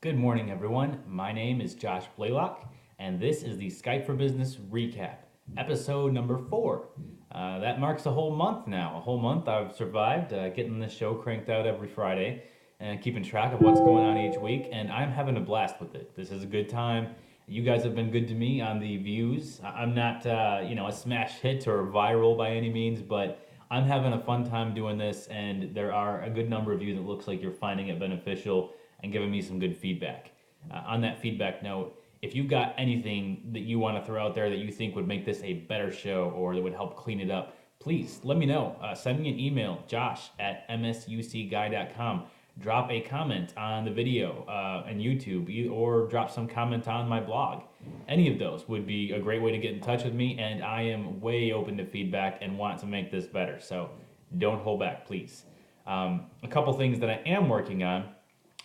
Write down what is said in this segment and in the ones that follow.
Good morning, everyone. My name is Josh Blaylock, and this is the Skype for Business Recap, episode number 4. That marks a whole month now. A whole month I've survived getting this show cranked out every Friday and keeping track of what's going on each week, and I'm having a blast with it. This is a good time. You guys have been good to me on the views. I'm not, a smash hit or viral by any means, but I'm having a fun time doing this, and there are a good number of you that looks like you're finding it beneficial and giving me some good feedback. On that feedback note, if you've got anything that you want to throw out there that you think would make this a better show or that would help clean it up, please let me know. Send me an email, josh@msucguy.com. Drop a comment on the video on YouTube or drop some comment on my blog. Any of those would be a great way to get in touch with me, and I am way open to feedback and want to make this better. So don't hold back, please. A couple things that I am working on.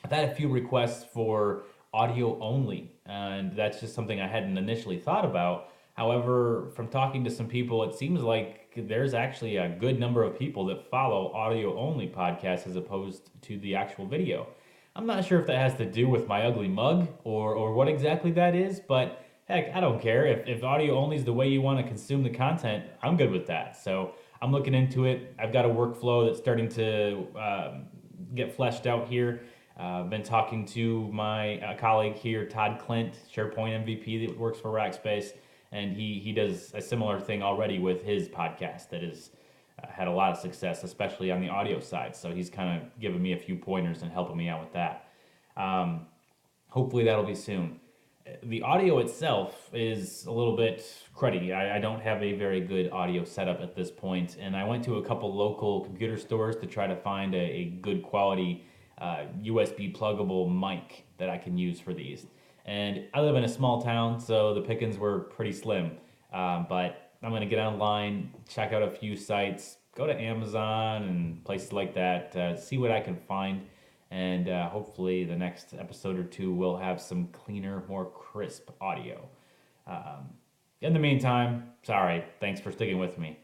I've had a few requests for audio only, and that's just something I hadn't initially thought about. However, from talking to some people, it seems like there's actually a good number of people that follow audio only podcasts as opposed to the actual video. I'm not sure if that has to do with my ugly mug or what exactly that is, but heck, I don't care. If audio only is the way you want to consume the content, I'm good with that. So I'm looking into it. I've got a workflow that's starting to get fleshed out here. I've been talking to my colleague here, Todd Clint, SharePoint MVP that works for Rackspace, and he does a similar thing already with his podcast that has had a lot of success, especially on the audio side. So he's kind of giving me a few pointers and helping me out with that. Hopefully that'll be soon. The audio itself is a little bit cruddy. I don't have a very good audio setup at this point, and I went to a couple local computer stores to try to find a good quality USB pluggable mic that I can use for these. And I live in a small town, so the pickings were pretty slim. But I'm going to get online, check out a few sites, go to Amazon and places like that, see what I can find. And hopefully the next episode or two will have some cleaner, more crisp audio. In the meantime, sorry, thanks for sticking with me.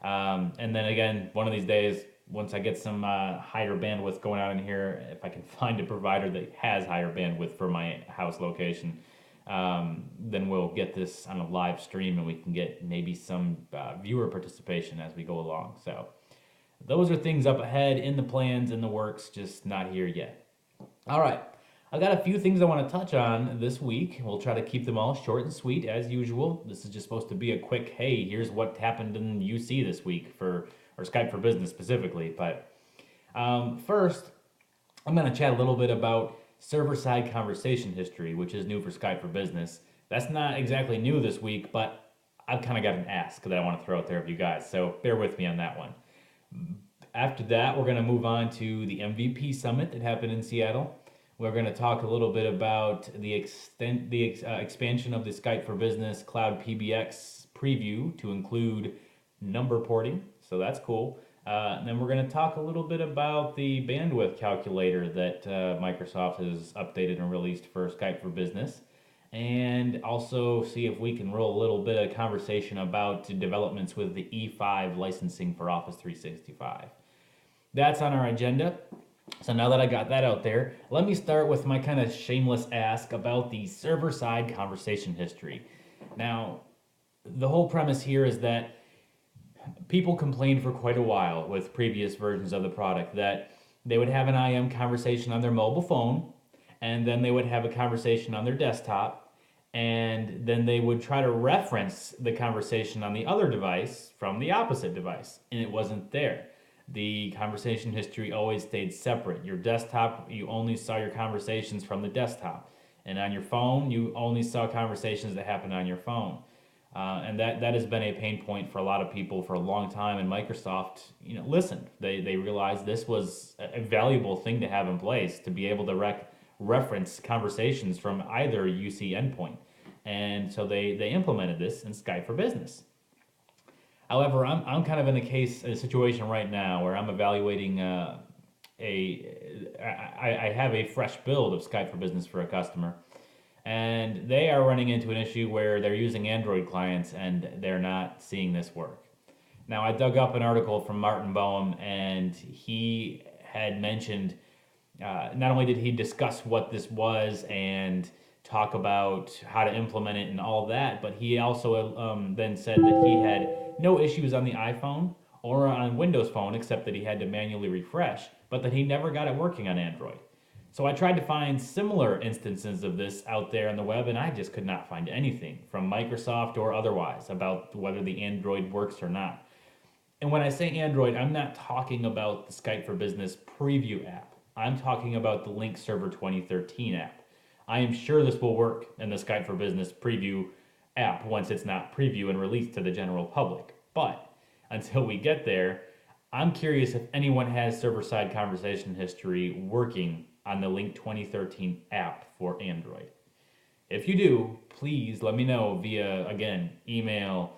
And then again, one of these days, once I get some higher bandwidth going on in here, if I can find a provider that has higher bandwidth for my house location, then we'll get this on a live stream and we can get maybe some viewer participation as we go along. So those are things up ahead in the plans, in the works, just not here yet. All right. I've got a few things I want to touch on this week. We'll try to keep them all short and sweet as usual. This is just supposed to be a quick, hey, here's what happened in UC this week or Skype for Business specifically. But first, I'm going to chat a little bit about server-side conversation history, which is new for Skype for Business. That's not exactly new this week, but I've kind of got an ask that I want to throw out there of you guys, so bear with me on that one. After that, we're going to move on to the MVP Summit that happened in Seattle. We're going to talk a little bit about the expansion of the Skype for Business Cloud PBX preview to include number porting, so that's cool. And then we're going to talk a little bit about the bandwidth calculator that Microsoft has updated and released for Skype for Business, and also see if we can roll a little bit of conversation about developments with the E5 licensing for Office 365. That's on our agenda. So now that I got that out there, let me start with my kind of shameless ask about the server-side conversation history. Now, the whole premise here is that people complained for quite a while with previous versions of the product that they would have an IM conversation on their mobile phone, and then they would have a conversation on their desktop, and then they would try to reference the conversation on the other device from the opposite device, and it wasn't there. The conversation history always stayed separate. Your desktop, you only saw your conversations from the desktop, and on your phone, you only saw conversations that happened on your phone. And that has been a pain point for a lot of people for a long time. And Microsoft, listened. They realized this was a valuable thing to have in place to be able to reference conversations from either UC endpoint. And so they implemented this in Skype for Business. However, I'm kind of in a situation right now where I'm evaluating I have a fresh build of Skype for Business for a customer. And they are running into an issue where they're using Android clients and they're not seeing this work. Now, I dug up an article from Martin Boehm, and he had mentioned Not only did he discuss what this was and talk about how to implement it and all that, but he also then said that he had no issues on the iPhone or on Windows Phone, except that he had to manually refresh, but that he never got it working on Android. So I tried to find similar instances of this out there on the web, and I just could not find anything from Microsoft or otherwise about whether the Android works or not. And when I say Android, I'm not talking about the Skype for Business preview app. I'm talking about the Link Server 2013 app. I am sure this will work in the Skype for Business preview app once it's not preview and released to the general public. But until we get there, I'm curious if anyone has server-side conversation history working on the Link 2013 app for Android. If you do, please let me know via, again, email,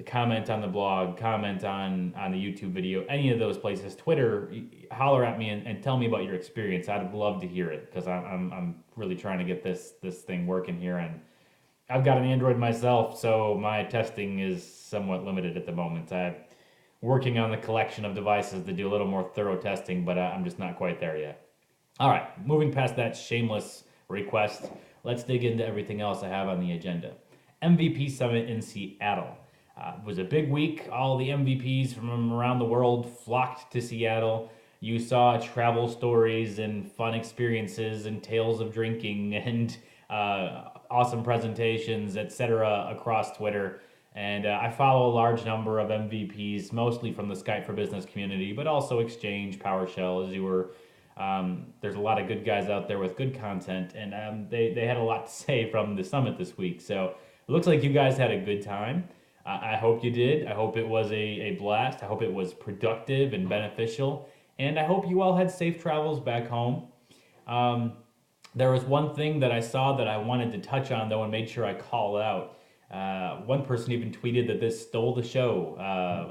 comment on the blog, comment on the YouTube video, any of those places. Twitter, holler at me and tell me about your experience. I'd love to hear it because I'm really trying to get this thing working here, and I've got an Android myself, so my testing is somewhat limited at the moment. I'm working on the collection of devices to do a little more thorough testing, but I'm just not quite there yet. All right, moving past that shameless request, let's dig into everything else I have on the agenda. MVP Summit in Seattle. It was a big week. All the MVPs from around the world flocked to Seattle. You saw travel stories and fun experiences and tales of drinking and awesome presentations, etc., across Twitter. And I follow a large number of MVPs, mostly from the Skype for Business community, but also Exchange, PowerShell, as you were. There's a lot of good guys out there with good content, and they had a lot to say from the summit this week. So it looks like you guys had a good time. I hope you did. I hope it was a blast. I hope it was productive and beneficial. And I hope you all had safe travels back home. There was one thing that I saw that I wanted to touch on, though, and made sure I call out. One person even tweeted that this stole the show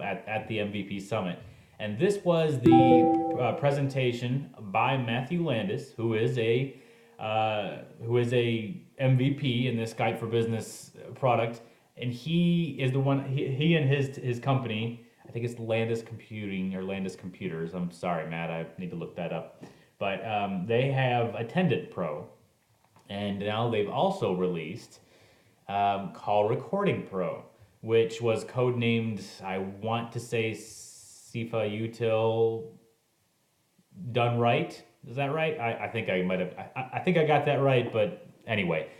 at the MVP Summit. And this was the presentation by Matthew Landis, who is a MVP in this Skype for Business product. And he is the one, he and his company, I think it's Landis Computing or Landis Computers. I'm sorry, Matt, I need to look that up. But they have Attendant Pro. And now they've also released Call Recording Pro, which was codenamed, I want to say, Sifa Util Done Right. Is that right? I think I might have, I think I got that right, but anyway.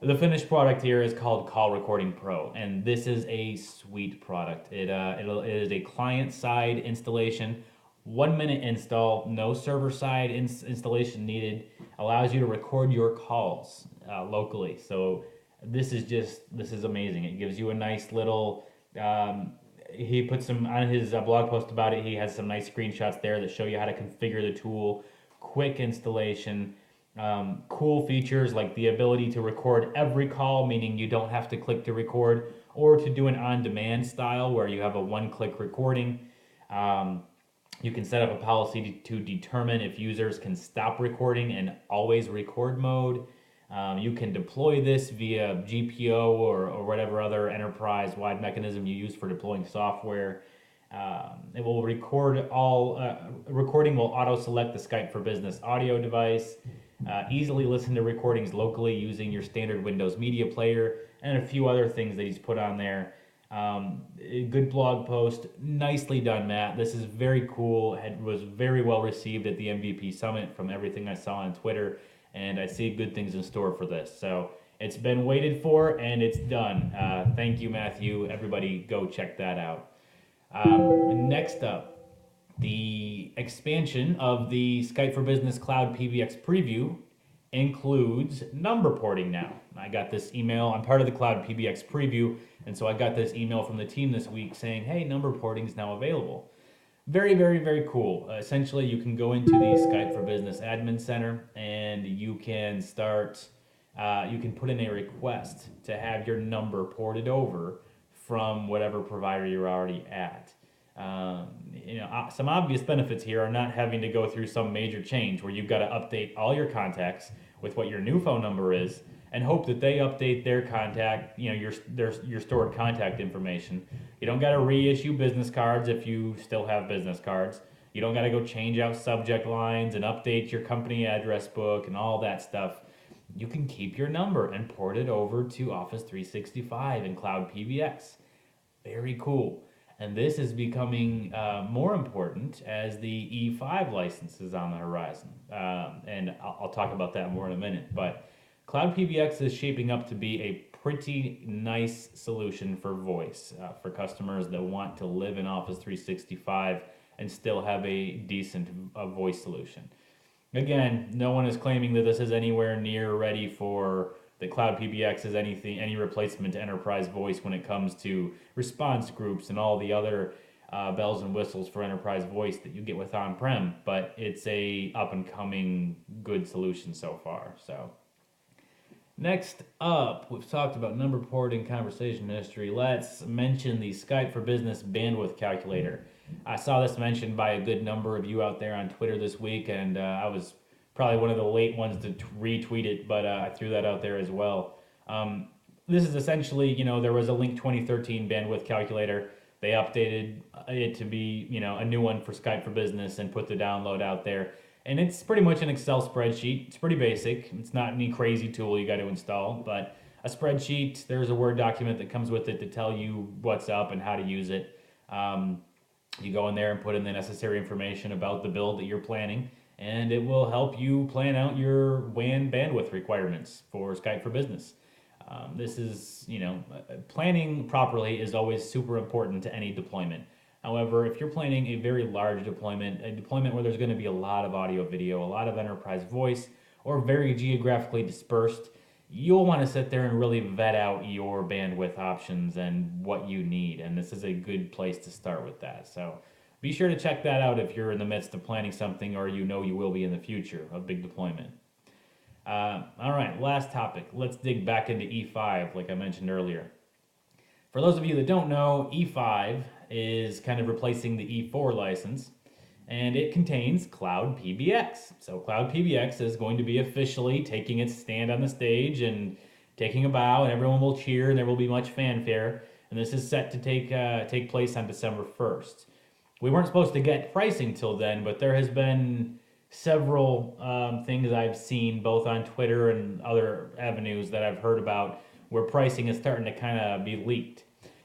The finished product here is called Call Recording Pro, and this is a sweet product. It is a client-side installation, 1 minute install, no server-side installation needed. Allows you to record your calls locally. So this is amazing. It gives you a nice little. He put some on his blog post about it. He has some nice screenshots there that show you how to configure the tool. Quick installation. Cool features like the ability to record every call, meaning you don't have to click to record, or to do an on-demand style where you have a one-click recording. You can set up a policy to determine if users can stop recording and always record mode. You can deploy this via GPO or whatever other enterprise-wide mechanism you use for deploying software. It will record recording will auto-select the Skype for Business audio device. Easily listen to recordings locally using your standard Windows media player, and a few other things that he's put on there. A good blog post. Nicely done, Matt. This is very cool. It was very well received at the MVP Summit from everything I saw on Twitter, and I see good things in store for this. So it's been waited for, and it's done. Thank you, Matthew. Everybody go check that out. Next up, the expansion of the Skype for Business Cloud PBX preview includes number porting now. I got this email. I'm part of the Cloud PBX preview, and so I got this email from the team this week saying, hey, number porting is now available. Very, very, very cool. Essentially, you can go into the Skype for Business Admin Center, and you can start, you can put in a request to have your number ported over from whatever provider you're already at. Some obvious benefits here are not having to go through some major change where you've got to update all your contacts with what your new phone number is and hope that they update their contact, your stored contact information. You don't got to reissue business cards if you still have business cards. You don't got to go change out subject lines and update your company address book and all that stuff. You can keep your number and port it over to Office 365 and Cloud PBX. Very cool. And this is becoming more important as the E5 license is on the horizon. And I'll talk about that more in a minute. But Cloud PBX is shaping up to be a pretty nice solution for voice for customers that want to live in Office 365 and still have a decent voice solution. Again, no one is claiming that this is anywhere near ready for the Cloud PBX is any replacement to enterprise voice when it comes to response groups and all the other bells and whistles for enterprise voice that you get with on-prem, but it's a up and coming good solution so far. So next up, we've talked about number porting, conversation history. Let's mention the Skype for Business bandwidth calculator. I saw this mentioned by a good number of you out there on Twitter this week, and I was probably one of the late ones to retweet it, but I threw that out there as well. This is essentially, there was a Link 2013 bandwidth calculator. They updated it to be, a new one for Skype for Business and put the download out there. And it's pretty much an Excel spreadsheet. It's pretty basic. It's not any crazy tool you got to install, but a spreadsheet. There's a Word document that comes with it to tell you what's up and how to use it. You go in there and put in the necessary information about the build that you're planning, and it will help you plan out your WAN bandwidth requirements for Skype for Business. This is, planning properly is always super important to any deployment. However, if you're planning a very large deployment, a deployment where there's going to be a lot of audio, video, a lot of enterprise voice, or very geographically dispersed, you'll want to sit there and really vet out your bandwidth options and what you need. And this is a good place to start with that. So be sure to check that out if you're in the midst of planning something or you will be in the future, a big deployment. All right, last topic. Let's dig back into E5 like I mentioned earlier. For those of you that don't know, E5 is kind of replacing the E4 license, and it contains Cloud PBX. So Cloud PBX is going to be officially taking its stand on the stage and taking a bow, and everyone will cheer, and there will be much fanfare. And this is set to take place on December 1st. We weren't supposed to get pricing till then, but there has been several things I've seen both on Twitter and other avenues that I've heard about where pricing is starting to kind of be leaked.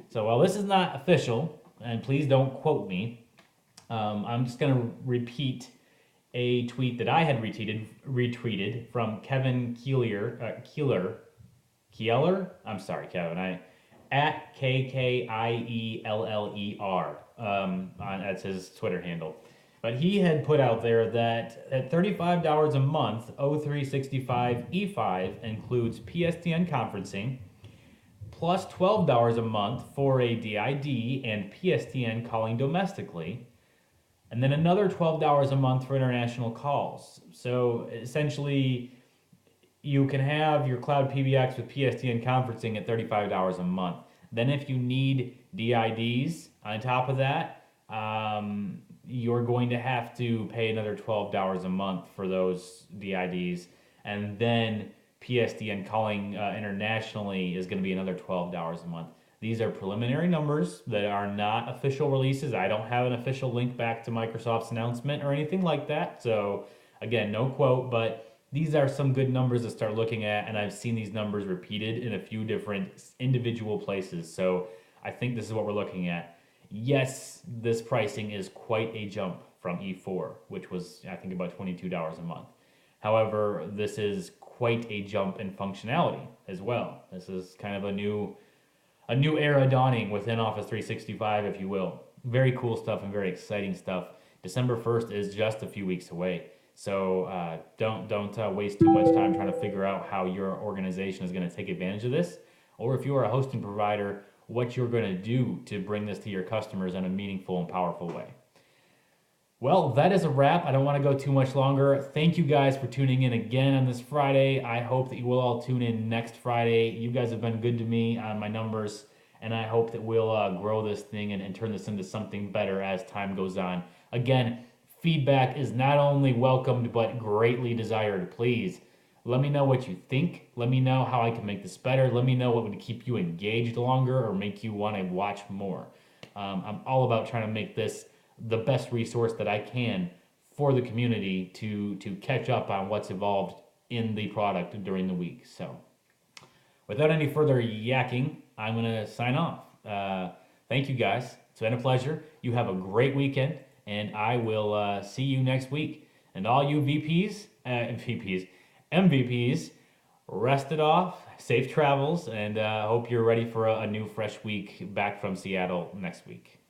So while this is not official, and please don't quote me, I'm just going to repeat a tweet that I had retweeted from Kevin Keeler. I'm sorry, Kevin. At KKIELLER. That's his Twitter handle. But he had put out there that at $35 a month, O365 E5 includes PSTN conferencing, plus $12 a month for a DID and PSTN calling domestically, and then another $12 a month for international calls. So essentially, you can have your Cloud PBX with PSTN conferencing at $35 a month. Then if you need DIDs on top of that, you're going to have to pay another $12 a month for those DIDs. And then PSTN calling internationally is going to be another $12 a month. These are preliminary numbers that are not official releases. I don't have an official link back to Microsoft's announcement or anything like that. So again, no quote, but these are some good numbers to start looking at, and I've seen these numbers repeated in a few different individual places. So I think this is what we're looking at. Yes, this pricing is quite a jump from E4, which was, I think, about $22 a month. However, this is quite a jump in functionality as well. This is kind of a new era dawning within Office 365, if you will. Very cool stuff and very exciting stuff. December 1st is just a few weeks away. So don't waste too much time trying to figure out how your organization is going to take advantage of this, or if you are a hosting provider, what you're going to do to bring this to your customers in a meaningful and powerful way. Well, that is a wrap. I don't want to go too much longer. Thank you guys for tuning in again on this Friday. I hope that you will all tune in next Friday. You guys have been good to me on my numbers, and I hope that we'll grow this thing and turn this into something better as time goes on. Again, feedback is not only welcomed, but greatly desired. Please let me know what you think. Let me know how I can make this better. Let me know what would keep you engaged longer or make you want to watch more. I'm all about trying to make this the best resource that I can for the community to catch up on what's evolved in the product during the week. So without any further yakking, I'm going to sign off. Thank you guys. It's been a pleasure. You have a great weekend, and I will see you next week. And all you MVPs, rest it off, safe travels, and hope you're ready for a new fresh week back from Seattle next week.